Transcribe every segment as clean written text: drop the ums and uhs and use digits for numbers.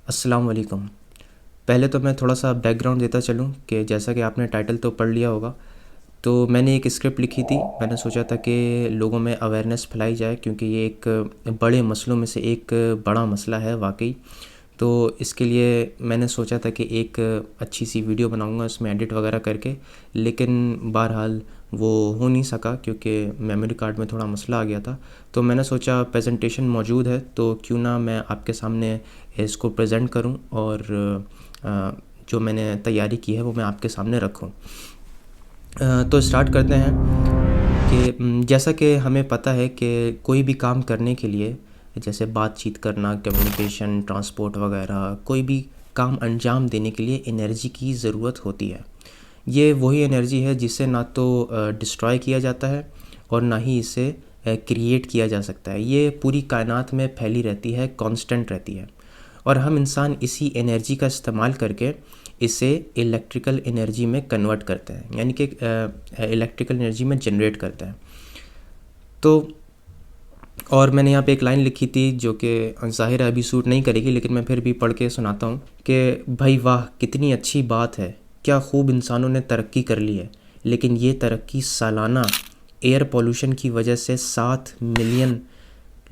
अस्सलाम वालेकुम। पहले तो मैं थोड़ा-सा बैकग्राउंड देता चलूँ कि जैसा कि आपने टाइटल तो पढ़ लिया होगा, तो मैंने एक स्क्रिप्ट लिखी थी। मैंने सोचा था कि लोगों में अवेयरनेस फैलाई जाए क्योंकि ये एक बड़े मसलों में से एक बड़ा मसला है वाक़ई। तो इसके लिए मैंने सोचा था कि एक अच्छी सी वीडियो बनाऊँगा उसमें एडिट वगैरह करके, लेकिन बहरहाल वो हो नहीं सका क्योंकि मेमोरी कार्ड में थोड़ा मसला आ गया था। तो मैंने सोचा प्रेजेंटेशन मौजूद है तो क्यों ना मैं आपके सामने इसको प्रेजेंट करूं और अ, जो मैंने तैयारी की है वो मैं आपके सामने रखूं। तो स्टार्ट करते हैं कि जैसा कि हमें पता है कि कोई भी काम करने के लिए, जैसे बातचीत करना, कम्युनिकेशन, ट्रांसपोर्ट वगैरह, कोई भी काम अंजाम देने के लिए एनर्जी की ज़रूरत होती है। ये वही एनर्जी है जिसे ना तो डिस्ट्रॉय किया जाता है और ना ही इसे क्रिएट किया जा सकता है। ये पूरी कायनात में फैली रहती है, कांस्टेंट रहती है, और हम इंसान इसी एनर्जी का इस्तेमाल करके इसे इलेक्ट्रिकल एनर्जी में कन्वर्ट करते हैं, यानी कि इलेक्ट्रिकल एनर्जी में जनरेट करते हैं। तो और मैंने यहाँ पे एक लाइन लिखी थी जो कि ज़ाहिर है अभी सूट नहीं करेगी, लेकिन मैं फिर भी पढ़ के सुनाता हूँ कि भाई वाह कितनी अच्छी बात है, क्या खूब इंसानों ने तरक्की कर ली है, लेकिन ये तरक्की सालाना एयर पोल्यूशन की वजह से 7 मिलियन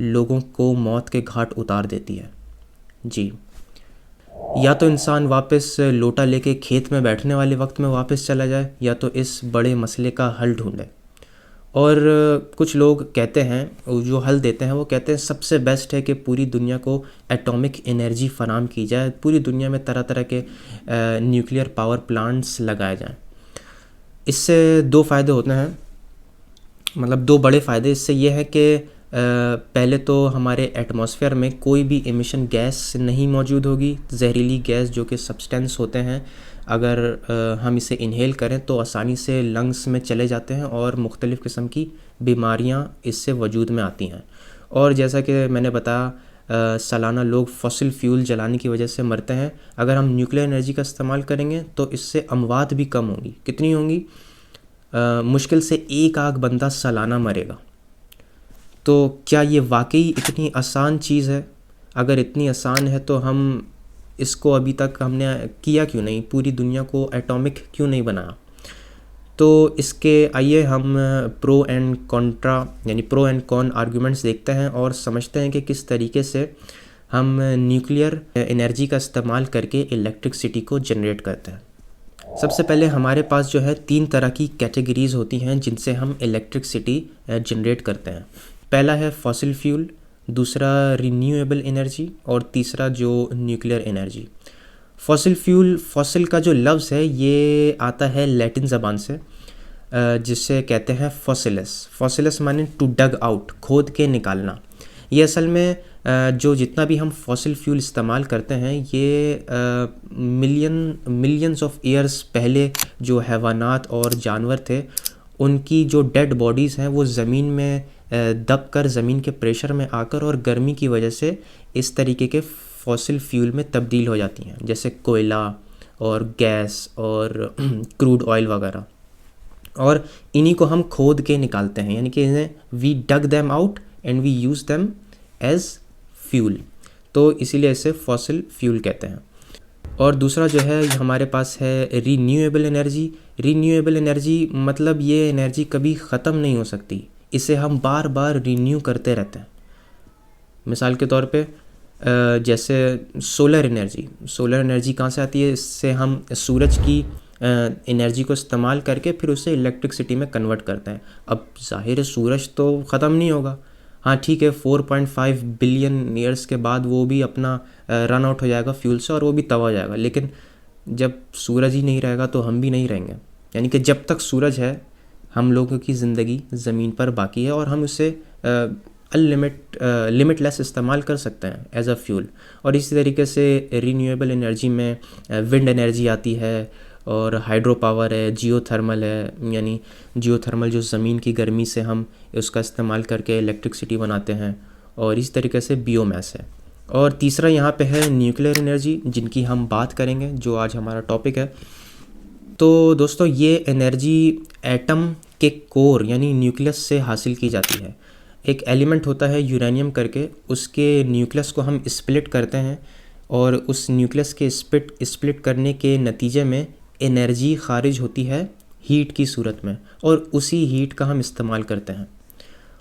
लोगों को मौत के घाट उतार देती है। जी, या तो इंसान वापस लोटा लेके खेत में बैठने वाले वक्त में वापस चला जाए, या तो इस बड़े मसले का हल ढूंढे। और कुछ लोग कहते हैं, जो हल देते हैं वो कहते हैं सबसे बेस्ट है कि पूरी दुनिया को एटॉमिक एनर्जी फराहम की जाए, पूरी दुनिया में तरह तरह के न्यूक्लियर पावर प्लांट्स लगाए जाएं। इससे दो फ़ायदे होते हैं, मतलब दो बड़े फ़ायदे। इससे ये है कि पहले तो हमारे एटमॉस्फेयर में कोई भी एमिशन गैस नहीं मौजूद होगी। जहरीली गैस जो कि सब्सटेंस होते हैं, अगर हम इसे इन्हेल करें तो आसानी से लंग्स में चले जाते हैं और मुख्तलिफ़ किस्म की बीमारियां इससे वजूद में आती हैं। और जैसा कि मैंने बताया, सालाना लोग फॉसिल फ्यूल जलाने की वजह से मरते हैं। अगर हम न्यूक्लियर एनर्जी का इस्तेमाल करेंगे तो इससे अमवात भी कम होंगी। कितनी होंगी? मुश्किल से एक आध बंदा सालाना मरेगा। तो क्या ये वाकई इतनी आसान चीज़ है? अगर इतनी आसान है तो हम इसको अभी तक हमने किया क्यों नहीं? पूरी दुनिया को एटॉमिक क्यों नहीं बनाया? तो इसके आइए हम प्रो एंड कॉन्ट्रा यानी प्रो एंड कॉन आर्गूमेंट्स देखते हैं और समझते हैं कि किस तरीके से हम न्यूक्लियर एनर्जी का इस्तेमाल करके इलेक्ट्रिसिटी को जनरेट करते हैं। सबसे पहले हमारे पास जो है 3 तरह की कैटेगरीज़ होती हैं जिनसे हम इलेक्ट्रिसिटी जनरेट करते हैं। पहला है फॉसिल फ्यूल, दूसरा रिन्यूएबल एनर्जी और तीसरा जो nuclear energy. Fossil fuel, fossil का जो लफ्ज़ है ये आता है लैटिन ज़बान से, जिससे कहते हैं फॉसिलस। फॉसिलस माने टू डग आउट, खोद के निकालना। ये असल में जो जितना भी हम फॉसिल फ्यूल इस्तेमाल करते हैं ये मिलियंस ऑफ ईयर्स पहले जो हैवानात और जानवर थे उनकी जो डेड बॉडीज़ हैं वो ज़मीन में दब कर, ज़मीन के प्रेशर में आकर और गर्मी की वजह से इस तरीके के फॉसिल फ्यूल में तब्दील हो जाती हैं, जैसे कोयला और गैस और क्रूड ऑयल वगैरह। और इन्हीं को हम खोद के निकालते हैं, यानी कि इन्हें we dug them out and we use them as fuel. तो इसीलिए इसे फॉसिल फ्यूल कहते हैं। और दूसरा जो है हमारे पास है रीन्यूएबल एनर्जी। रीन्यूएबल एनर्जी मतलब ये एनर्जी कभी ख़त्म नहीं हो सकती, इसे हम बार बार रिन्यू करते रहते हैं। मिसाल के तौर पे जैसे सोलर एनर्जी। सोलर एनर्जी कहाँ से आती है? इससे हम सूरज की एनर्जी को इस्तेमाल करके फिर उसे इलेक्ट्रिसिटी में कन्वर्ट करते हैं। अब जाहिर है सूरज तो ख़त्म नहीं होगा। हाँ ठीक है, 4.5 बिलियन ईयर्स के बाद वो भी अपना रन आउट हो जाएगा फ्यूल से और वो भी तबाह हो जाएगा, लेकिन जब सूरज ही नहीं रहेगा तो हम भी नहीं रहेंगे। यानी कि जब तक सूरज है हम लोगों की ज़िंदगी ज़मीन पर बाकी है और हम उसे लिमिटलेस इस्तेमाल कर सकते हैं एज अ फ्यूल। और इसी तरीके से रीन्यूएबल एनर्जी में विंड एनर्जी आती है और हाइड्रो पावर है, जियोथर्मल है, यानी जियोथर्मल जो ज़मीन की गर्मी से हम उसका इस्तेमाल करके इलेक्ट्रिसिटी बनाते हैं, और इस तरीके से बियोमास है। और तीसरा यहाँ पे है न्यूक्लियर एनर्जी, जिनकी हम बात करेंगे, जो आज हमारा टॉपिक है। तो दोस्तों ये एनर्जी एटम के कोर यानी न्यूक्लियस से हासिल की जाती है। एक एलिमेंट होता है यूरेनियम करके, उसके न्यूक्लियस को हम स्प्लिट करते हैं और उस न्यूक्लियस के स्प्लिट करने के नतीजे में एनर्जी खारिज होती है हीट की सूरत में, और उसी हीट का हम इस्तेमाल करते हैं।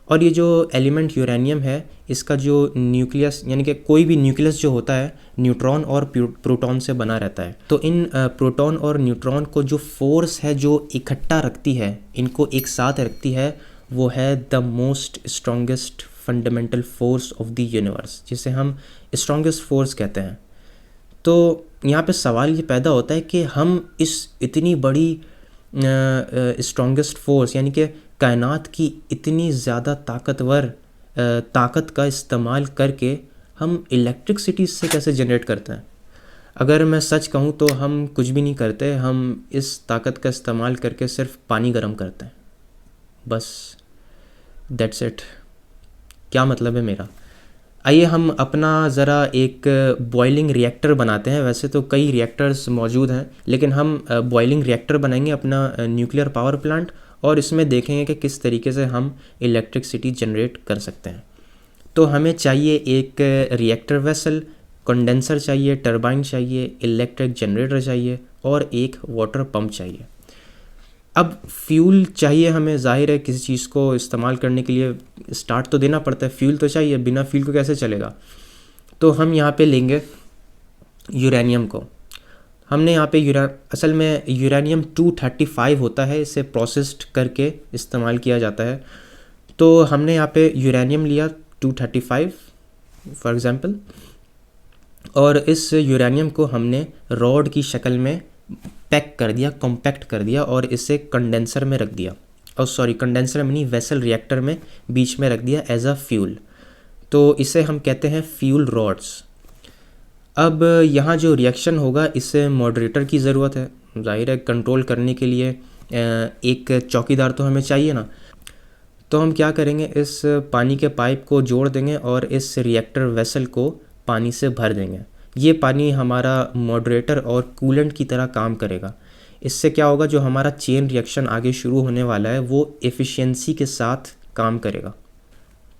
और ये जो एलिमेंट यूरेनियम है, इसका जो न्यूक्लियस यानी कि कोई भी न्यूक्लियस जो होता है न्यूट्रॉन और प्रोटॉन से बना रहता है। तो इन प्रोटॉन और न्यूट्रॉन को जो फोर्स है जो इकट्ठा रखती है, इनको एक साथ रखती है, वो है the most strongest fundamental force of the universe, जिसे हम स्ट्रॉन्गेस्ट फोर्स कहते हैं। तो यहाँ पे सवाल ये पैदा होता है कि हम इस इतनी बड़ी स्ट्रॉन्गेस्ट फोर्स यानी कि कायनात की इतनी ज़्यादा ताकतवर ताकत का इस्तेमाल करके हम इलेक्ट्रिसिटी से कैसे जनरेट करते हैं। अगर मैं सच कहूँ तो हम कुछ भी नहीं करते, हम इस ताकत का इस्तेमाल करके सिर्फ पानी गर्म करते हैं, बस दैट्स इट। क्या मतलब है मेरा? आइए हम अपना ज़रा एक बॉइलिंग रिएक्टर बनाते हैं। वैसे तो कई रिएक्टर्स मौजूद हैं, लेकिन हम बॉइलिंग रिएक्टर बनाएंगे अपना न्यूक्लियर पावर प्लांट, और इसमें देखेंगे कि किस तरीके से हम इलेक्ट्रिसिटी जनरेट कर सकते हैं। तो हमें चाहिए एक रिएक्टर वेसल, कंडेंसर चाहिए, टरबाइन चाहिए, इलेक्ट्रिक जनरेटर चाहिए और एक वाटर पंप चाहिए। अब फ्यूल चाहिए हमें, जाहिर है किसी चीज़ को इस्तेमाल करने के लिए स्टार्ट तो देना पड़ता है, फ्यूल तो चाहिए, बिना फ्यूल को कैसे चलेगा। तो हम यहाँ पे लेंगे यूरेनियम को। हमने यहाँ पे असल में यूरेनियम 235 होता है, इसे प्रोसेस्ड करके इस्तेमाल किया जाता है। तो हमने यहाँ पे यूरेनियम लिया 235 फॉर एग्ज़ाम्पल, और इस यूरेनियम को हमने रॉड की शक्ल में पैक कर दिया, कॉम्पैक्ट कर दिया, और इसे कंडेंसर में रख दिया, और सॉरी कंडेंसर में नहीं, वेसल रिएक्टर में बीच में रख दिया एज अ फ्यूल। तो इसे हम कहते हैं फ्यूल रॉड्स। अब यहाँ जो रिएक्शन होगा, इससे मॉडरेटर की ज़रूरत है, जाहिर है कंट्रोल करने के लिए एक चौकीदार तो हमें चाहिए ना। तो हम क्या करेंगे, इस पानी के पाइप को जोड़ देंगे और इस रिएक्टर वेसल को पानी से भर देंगे। ये पानी हमारा मॉडरेटर और कूलेंट की तरह काम करेगा। इससे क्या होगा, जो हमारा चेन रिएक्शन आगे शुरू होने वाला है वो एफिशिएंसी के साथ काम करेगा।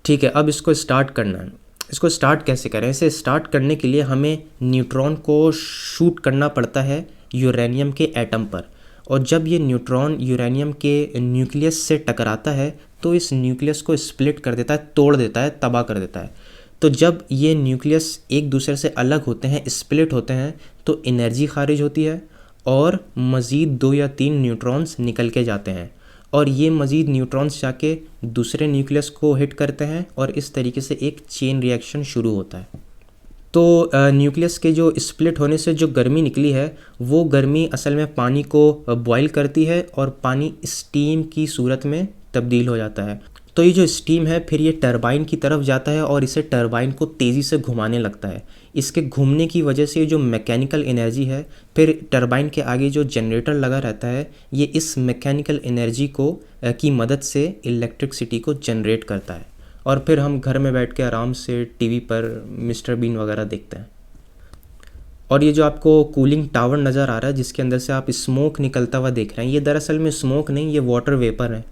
ठीक है, अब इसको स्टार्ट करना है। इसको स्टार्ट कैसे करें? इसे स्टार्ट करने के लिए हमें न्यूट्रॉन को शूट करना पड़ता है यूरेनियम के एटम पर, और जब ये न्यूट्रॉन यूरेनियम के न्यूक्लियस से टकराता है तो इस न्यूक्लियस को स्प्लिट कर देता है, तोड़ देता है, तबाह कर देता है। तो जब ये न्यूक्लियस एक दूसरे से अलग होते हैं, स्प्लिट होते हैं, तो एनर्जी खारिज होती है और मज़ीद 2 या 3 न्यूट्रॉन्स निकल के जाते हैं, और ये मज़ीद न्यूट्रॉन्स जाके दूसरे न्यूक्लियस को हिट करते हैं, और इस तरीके से एक चेन रिएक्शन शुरू होता है। तो न्यूक्लियस के जो स्प्लिट होने से जो गर्मी निकली है, वो गर्मी असल में पानी को बॉयल करती है और पानी स्टीम की सूरत में तब्दील हो जाता है। तो ये जो स्टीम है फिर ये टरबाइन की तरफ जाता है और इसे टरबाइन को तेज़ी से घुमाने लगता है। इसके घूमने की वजह से जो मैकेनिकल एनर्जी है, फिर टरबाइन के आगे जो जनरेटर लगा रहता है, ये इस मैकेनिकल एनर्जी को की मदद से इलेक्ट्रिसिटी को जनरेट करता है, और फिर हम घर में बैठ के आराम से टीवी पर मिस्टर बीन वगैरह देखते हैं। और ये जो आपको कूलिंग टावर नज़र आ रहा है जिसके अंदर से आप स्मोक निकलता हुआ देख रहे हैं, ये दरअसल में स्मोक नहीं, ये वाटर वेपर है।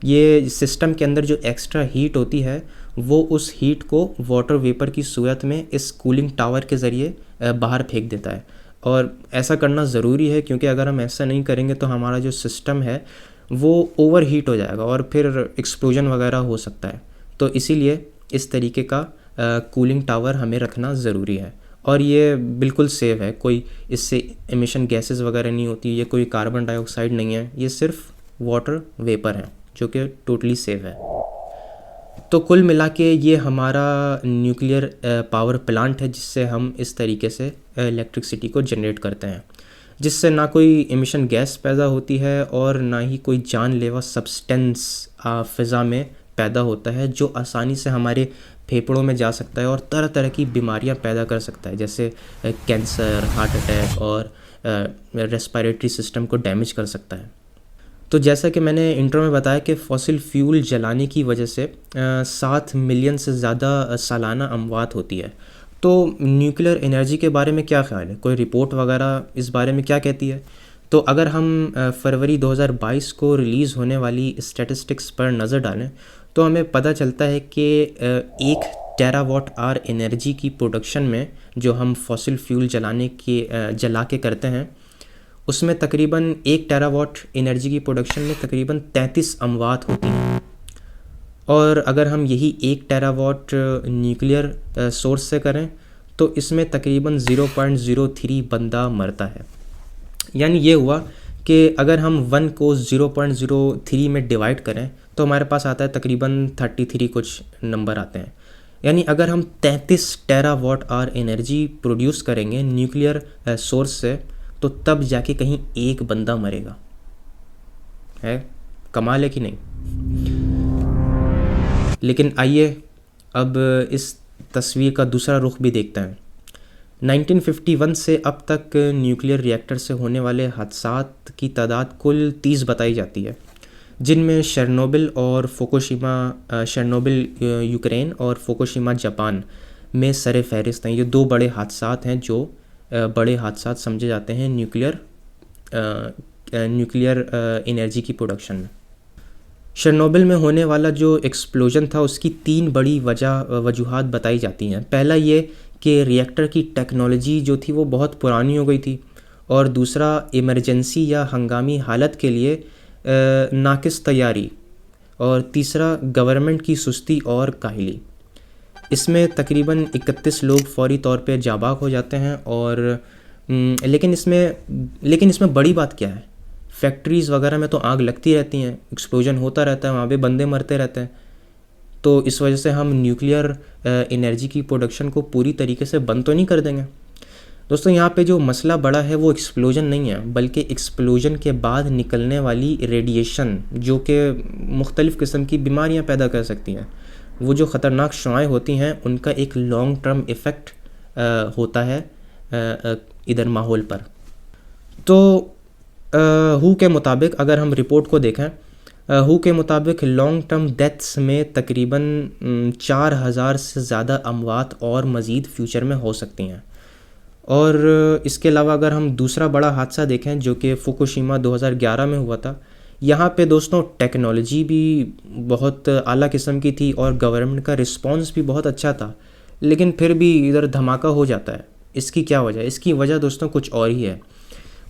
ये सिस्टम के अंदर जो एक्स्ट्रा हीट होती है वो उस हीट को वाटर वेपर की सूरत में इस कूलिंग टावर के ज़रिए बाहर फेंक देता है। और ऐसा करना ज़रूरी है, क्योंकि अगर हम ऐसा नहीं करेंगे तो हमारा जो सिस्टम है वो ओवर हीट हो जाएगा और फिर एक्सप्लोजन वगैरह हो सकता है। तो इसीलिए इस तरीके का कूलिंग टावर हमें रखना ज़रूरी है, और ये बिल्कुल सेफ़ है। कोई इससे एमिशन गैसेस वगैरह नहीं होती, ये कोई कार्बन डाइऑक्साइड नहीं है, ये सिर्फ वाटर वेपर है जो कि टोटली सेफ है। तो कुल मिला के ये हमारा न्यूक्लियर पावर प्लांट है, जिससे हम इस तरीके से इलेक्ट्रिसिटी को जनरेट करते हैं, जिससे ना कोई एमिशन गैस पैदा होती है और ना ही कोई जानलेवा सब्सटेंस फ़िज़ा में पैदा होता है जो आसानी से हमारे फेफड़ों में जा सकता है और तरह तरह की बीमारियां पैदा कर सकता है, जैसे कैंसर, हार्ट अटैक और रेस्पिरेटरी सिस्टम को डैमेज कर सकता है। तो जैसा कि मैंने इंट्रो में बताया कि फॉसिल फ्यूल जलाने की वजह से 7 मिलियन से ज़्यादा सालाना अमवात होती है। तो न्यूक्लियर एनर्जी के बारे में क्या ख्याल है? कोई रिपोर्ट वगैरह इस बारे में क्या कहती है? तो अगर हम फरवरी 2022 को रिलीज़ होने वाली स्टैटिस्टिक्स पर नज़र डालें तो हमें पता चलता है कि 1 टेरावाट आवर एनर्जी की प्रोडक्शन में जो हम फॉसिल फ्यूल जला के करते हैं, उसमें तकरीबन 1 टेरावाट एनर्जी की प्रोडक्शन में तकरीबन 33 अमवात होती हैं। और अगर हम यही 1 टेरावाट न्यूक्लियर सोर्स से करें तो इसमें तकरीबन 0.03 बंदा मरता है। यानी ये हुआ कि अगर हम 1 को 0.03 में डिवाइड करें तो हमारे पास आता है तकरीबन 33 कुछ नंबर आते हैं। यानी अगर हम 33 टेरावाट आवर एनर्जी प्रोड्यूस करेंगे न्यूक्लियर सोर्स से, तो तब जाके कहीं एक बंदा मरेगा। है कमाल है कि नहीं? लेकिन आइए अब इस तस्वीर का दूसरा रुख भी देखते हैं। 1951 से अब तक न्यूक्लियर रिएक्टर से होने वाले हादसात की तादाद कुल 30 बताई जाती है, जिनमें शर्नोबिल और फुकुशिमा, शर्नोबिल यूक्रेन और फुकुशिमा जापान में सरे फहरिस्त हैं। ये 2 बड़े हादसात हैं जो बड़े हादसात समझे जाते हैं न्यूक्लियर एनर्जी की प्रोडक्शन में। शर्नोबिल में होने वाला जो एक्सप्लोजन था उसकी 3 बड़ी वजूहात बताई जाती हैं। पहला ये कि रिएक्टर की टेक्नोलॉजी जो थी वो बहुत पुरानी हो गई थी, और दूसरा इमरजेंसी या हंगामी हालत के लिए नाकिस तैयारी, और तीसरा गवर्नमेंट की सुस्ती और काहली। इसमें तकरीबन 31 लोग फौरी तौर पे जाबाक हो जाते हैं। और लेकिन इसमें बड़ी बात क्या है, फैक्ट्रीज़ वगैरह में तो आग लगती रहती हैं, एक्सप्लोजन होता रहता है, वहाँ पे बंदे मरते रहते हैं। तो इस वजह से हम न्यूक्लियर एनर्जी की प्रोडक्शन को पूरी तरीके से बंद तो नहीं कर देंगे। दोस्तों यहाँ पे जो मसला बड़ा है वो एक्सप्लोजन नहीं है, बल्कि एक्सप्लोजन के बाद निकलने वाली रेडिएशन, जो कि मुख्तलिफ़ किस्म की बीमारियाँ पैदा कर सकती हैं। वो जो ख़तरनाक शुआएँ होती हैं उनका एक लॉन्ग टर्म इफ़ेक्ट होता है इधर माहौल पर। तो हू के मुताबिक अगर हम रिपोर्ट को देखें, हू के मुताबिक लॉन्ग टर्म डेथ्स में तकरीबन 4000 से ज़्यादा अमवात और मज़ीद फ्यूचर में हो सकती हैं। और इसके अलावा अगर हम दूसरा बड़ा हादसा देखें जो कि फुकुशिमा 2011 में हुआ था, यहाँ पे दोस्तों टेक्नोलॉजी भी बहुत आला किस्म की थी और गवर्नमेंट का रिस्पांस भी बहुत अच्छा था, लेकिन फिर भी इधर धमाका हो जाता है। इसकी क्या वजह है? इसकी वजह दोस्तों कुछ और ही है।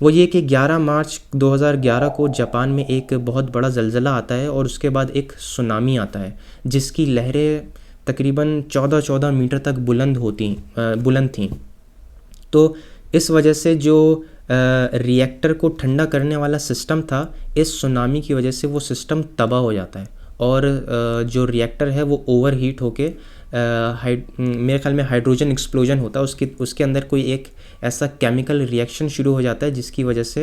वो ये कि 11 मार्च 2011 को जापान में एक बहुत बड़ा ज़लज़ला आता है और उसके बाद एक सुनामी आता है जिसकी लहरें तकरीबन 14 मीटर तक बुलंद थीं। तो इस वजह से जो रिएक्टर को ठंडा करने वाला सिस्टम था, इस सुनामी की वजह से वो सिस्टम तबाह हो जाता है और जो रिएक्टर है वो ओवर हीट होके मेरे ख्याल में हाइड्रोजन एक्सप्लोजन होता है, उसके अंदर कोई एक ऐसा केमिकल रिएक्शन शुरू हो जाता है जिसकी वजह से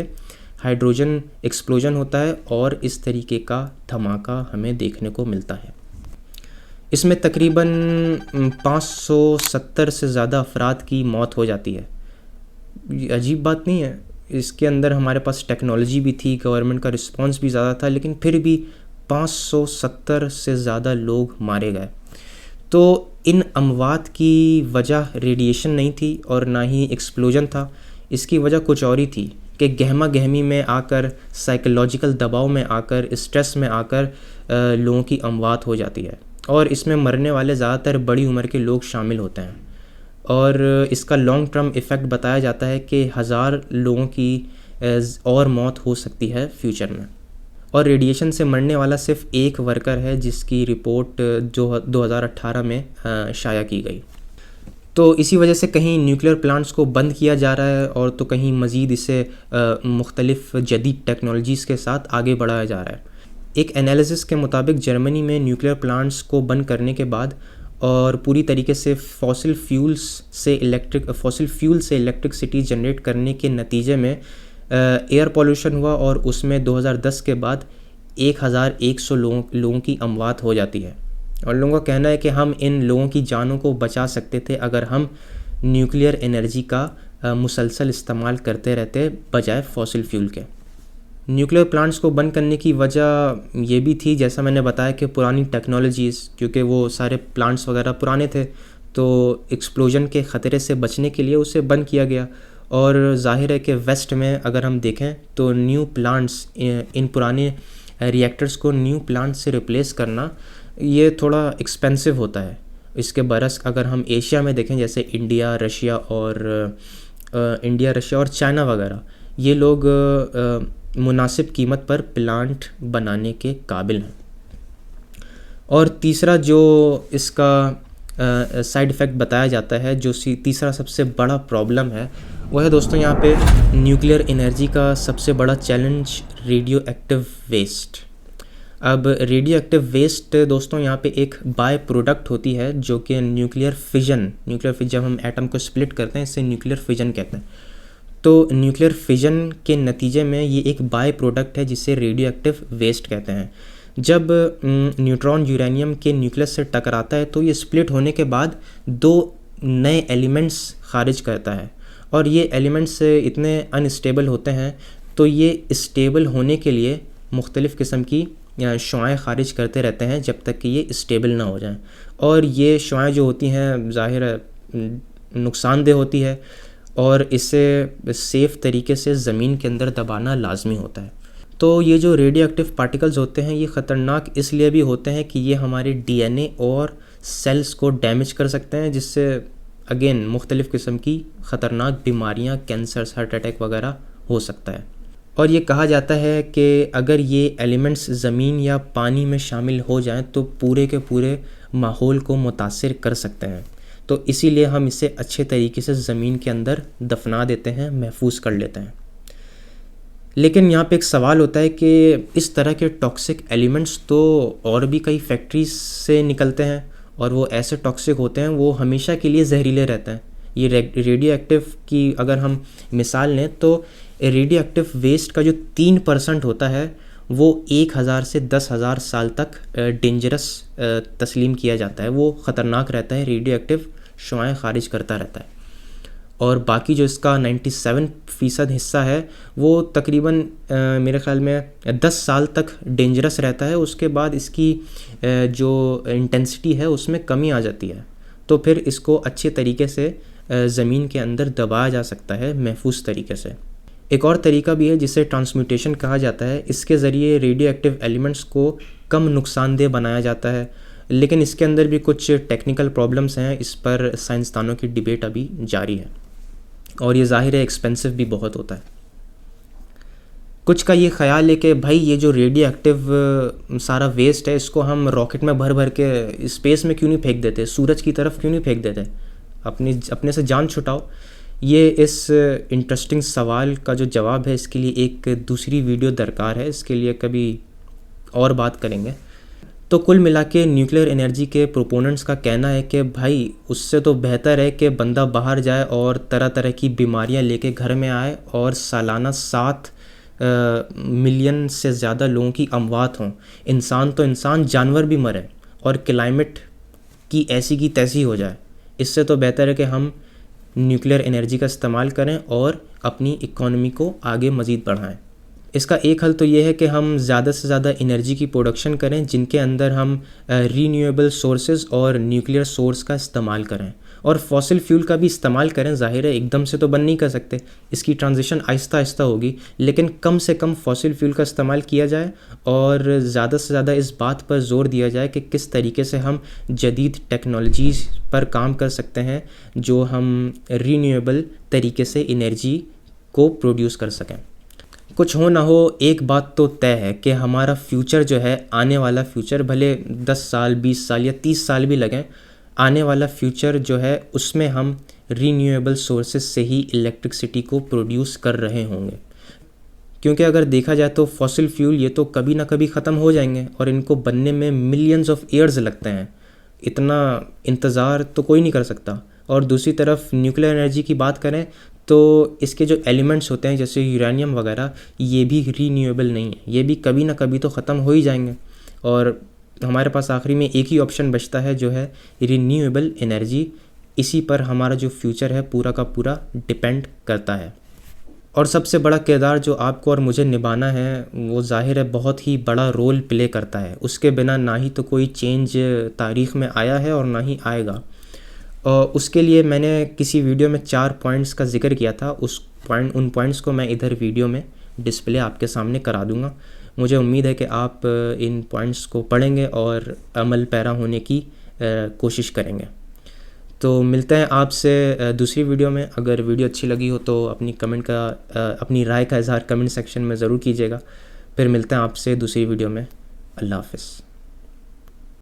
हाइड्रोजन एक्सप्लोजन होता है और इस तरीके का धमाका हमें देखने को मिलता है। इसमें तकरीबन 570 से ज़्यादा अफराद की मौत हो जाती है। अजीब बात नहीं है? इसके अंदर हमारे पास टेक्नोलॉजी भी थी, गवर्नमेंट का रिस्पांस भी ज़्यादा था, लेकिन फिर भी 570 से ज़्यादा लोग मारे गए। तो इन अमवात की वजह रेडिएशन नहीं थी और ना ही एक्सप्लोजन था। इसकी वजह कुछ और ही थी कि गहमा गहमी में आकर, साइकोलॉजिकल दबाव में आकर, स्ट्रेस में आकर लोगों की अमवात हो जाती है और इसमें मरने वाले ज़्यादातर बड़ी उम्र के लोग शामिल होते हैं। और इसका लॉन्ग टर्म इफ़ेक्ट बताया जाता है कि 1000 लोगों की और मौत हो सकती है फ्यूचर में। और रेडिएशन से मरने वाला सिर्फ एक वर्कर है जिसकी रिपोर्ट जो 2018 में शाया की गई। तो इसी वजह से कहीं न्यूक्लियर प्लांट्स को बंद किया जा रहा है और तो कहीं मज़ीद इसे मुख्तलिफ़ जदीद टेक्नोलॉजीज़ के साथ आगे बढ़ाया जा रहा है। एक एनालिसिस के मुताबिक जर्मनी में न्यूक्लियर प्लांट्स को बंद करने के बाद और पूरी तरीके से फॉसिल फ्यूल से इलेक्ट्रिसिटी जनरेट करने के नतीजे में एयर पॉल्यूशन हुआ और उसमें 2010 के बाद 1100 लोगों की अमवात हो जाती है। और लोगों का कहना है कि हम इन लोगों की जानों को बचा सकते थे अगर हम न्यूक्लियर एनर्जी का मुसलसल इस्तेमाल करते रहते बजाय फॉसिल फ्यूल के। न्यूक्लियर प्लांट्स को बंद करने की वजह ये भी थी, जैसा मैंने बताया, कि पुरानी टेक्नोलॉजीज़, क्योंकि वो सारे प्लांट्स वगैरह पुराने थे तो एक्सप्लोजन के ख़तरे से बचने के लिए उसे बंद किया गया। और ज़ाहिर है कि वेस्ट में अगर हम देखें तो न्यू प्लांट्स, इन पुराने रिएक्टर्स को न्यू प्लांट्स से रिप्लेस करना ये थोड़ा एक्सपेंसिव होता है। इसके बरस अगर हम एशिया में देखें, जैसे इंडिया, रशिया और चाइना वगैरह, ये लोग मुनासिब कीमत पर प्लांट बनाने के काबिल हैं। और तीसरा जो इसका साइड इफ़ेक्ट बताया जाता है, जो तीसरा सबसे बड़ा प्रॉब्लम है, वो है दोस्तों यहाँ पे न्यूक्लियर एनर्जी का सबसे बड़ा चैलेंज रेडियो एक्टिव वेस्ट। अब रेडियो एक्टिव वेस्ट दोस्तों यहाँ पे एक बाय प्रोडक्ट होती है जो कि न्यूक्लियर फिजन, जब हम एटम को स्प्लिट करते हैं इसे न्यूक्लियर फिजन कहते हैं। तो न्यूक्लियर फिजन के नतीजे में ये एक बाय प्रोडक्ट है जिसे रेडियो एक्टिव वेस्ट कहते हैं। जब न्यूट्रॉन यूरेनियम के न्यूक्लियस से टकराता है तो ये स्प्लिट होने के बाद 2 नए एलिमेंट्स खारिज करता है, और ये एलिमेंट्स इतने अनस्टेबल होते हैं तो ये स्टेबल होने के लिए मुख्तलिफ़ किस्म की शुआएँ खारिज करते रहते हैं जब तक कि ये स्टेबल ना हो जाएं। और ये शुआएँ जो होती हैं ज़ाहिर है नुकसानदेह होती है, और इसे सेफ़ तरीके से ज़मीन के अंदर दबाना लाजमी होता है। तो ये जो रेडियो एक्टिव पार्टिकल्स होते हैं ये ख़तरनाक इसलिए भी होते हैं कि ये हमारे डीएनए और सेल्स को डैमेज कर सकते हैं, जिससे अगेन मुख्तलिफ़ किस्म की ख़तरनाक बीमारियां, कैंसर्स, हार्ट अटैक वगैरह हो सकता है। और ये कहा जाता है कि अगर ये एलिमेंट्स ज़मीन या पानी में शामिल हो जाएं तो पूरे के पूरे माहौल को मुतासिर कर सकते हैं। तो इसीलिए हम इसे अच्छे तरीके से ज़मीन के अंदर दफना देते हैं, महफूज कर लेते हैं। लेकिन यहाँ पे एक सवाल होता है कि इस तरह के टॉक्सिक एलिमेंट्स तो और भी कई फैक्ट्रीज से निकलते हैं, और वो ऐसे टॉक्सिक होते हैं वो हमेशा के लिए जहरीले रहते हैं। ये रेडियो एक्टिव की अगर हम मिसाल लें तो रेडियो एक्टिव वेस्ट का जो 3% होता है वो 1000 से 10,000 साल तक डेंजरस तस्लीम किया जाता है। वो ख़तरनाक रहता है, रेडियो एक्टिव शुआएँ खारिज करता रहता है। और बाकी जो इसका 97% हिस्सा है वो तकरीबन मेरे ख़्याल में 10 साल तक डेंजरस रहता है। उसके बाद इसकी जो इंटेंसिटी है उसमें कमी आ जाती है, तो फिर इसको अच्छे तरीके से ज़मीन के अंदर दबाया जा सकता है महफूज तरीके से। एक और तरीका भी है जिसे ट्रांसम्यूटेशन कहा जाता है। इसके ज़रिए रेडियो एक्टिव एलिमेंट्स को कम नुकसानदेह बनाया जाता है, लेकिन इसके अंदर भी कुछ टेक्निकल प्रॉब्लम्स हैं। इस पर साइंसदानों की डिबेट अभी जारी है, और ये ज़ाहिर है एक्सपेंसिव भी बहुत होता है। कुछ का ये ख्याल है कि भाई ये जो रेडियो एक्टिव सारा वेस्ट है इसको हम रॉकेट में भर भर के स्पेस में क्यों नहीं फेंक देते, सूरज की तरफ क्यों नहीं फेंक देते, अपने से जान छुटाओ। ये इस इंटरेस्टिंग सवाल का जो जवाब है इसके लिए एक दूसरी वीडियो दरकार है, इसके लिए कभी और बात करेंगे। तो कुल मिला के न्यूक्लियर एनर्जी के प्रोपोनेंट्स का कहना है कि भाई उससे तो बेहतर है कि बंदा बाहर जाए और तरह तरह की बीमारियां लेके घर में आए और सालाना 7 मिलियन से ज़्यादा लोगों की अमवात हों। इंसान तो इंसान, जानवर भी मरे और क्लाइमेट की ऐसी की तैसी हो जाए। इससे तो बेहतर है कि हम न्यूक्लियर एनर्जी का इस्तेमाल करें और अपनी इकोनॉमी को आगे मज़ीद बढ़ाएं। इसका एक हल तो ये है कि हम ज़्यादा से ज़्यादा एनर्जी की प्रोडक्शन करें जिनके अंदर हम रीन्यूएबल सोर्सेज और न्यूक्लियर सोर्स का इस्तेमाल करें, और फॉसिल फ्यूल का भी इस्तेमाल करें। ज़ाहिर है एकदम से तो बंद नहीं कर सकते, इसकी ट्रांजिशन आहिस्ता आहिस्ता होगी, लेकिन कम से कम फॉसिल फ्यूल का इस्तेमाल किया जाए और ज़्यादा से ज़्यादा इस बात पर जोर दिया जाए कि किस तरीके से हम जदीद टेक्नोलॉजीज़ पर काम कर सकते हैं जो हम रीन्यूएबल तरीके से एनर्जी को प्रोड्यूस कर सकें। कुछ हो ना हो, एक बात तो तय है कि हमारा फ्यूचर जो है, आने वाला फ्यूचर, भले 10 साल 20 साल या 30 साल भी लगें, आने वाला फ्यूचर जो है उसमें हम रीन्यूएबल सोर्सेज से ही इलेक्ट्रिसिटी को प्रोड्यूस कर रहे होंगे। क्योंकि अगर देखा जाए तो फॉसिल फ्यूल ये तो कभी ना कभी ख़त्म हो जाएंगे और इनको बनने में मिलियंस ऑफ ईयर्स लगते हैं। इतना इंतज़ार तो कोई नहीं कर सकता। और दूसरी तरफ न्यूक्लियर एनर्जी की बात करें तो इसके जो एलिमेंट्स होते हैं जैसे यूरेनियम वगैरह, ये भी रीन्यूएबल नहीं है, ये भी कभी ना कभी तो ख़त्म हो ही जाएंगे। और हमारे पास आखिरी में एक ही ऑप्शन बचता है जो है रीन्यूएबल एनर्जी। इसी पर हमारा जो फ्यूचर है पूरा का पूरा डिपेंड करता है। और सबसे बड़ा किरदार जो आपको और मुझे निभाना है वो ज़ाहिर है बहुत ही बड़ा रोल प्ले करता है। उसके बिना ना ही तो कोई चेंज तारीख़ में आया है और ना ही आएगा। और उसके लिए मैंने किसी वीडियो में 4 पॉइंट्स का जिक्र किया था। उन पॉइंट्स को मैं इधर वीडियो में डिस्प्ले आपके सामने करा दूंगा। मुझे उम्मीद है कि आप इन पॉइंट्स को पढ़ेंगे और अमल पैरा होने की कोशिश करेंगे। तो मिलते हैं आपसे दूसरी वीडियो में। अगर वीडियो अच्छी लगी हो तो अपनी राय का इज़हार कमेंट सेक्शन में ज़रूर कीजिएगा। फिर मिलते हैं आपसे दूसरी वीडियो में। अल्लाह हाफ़िज़।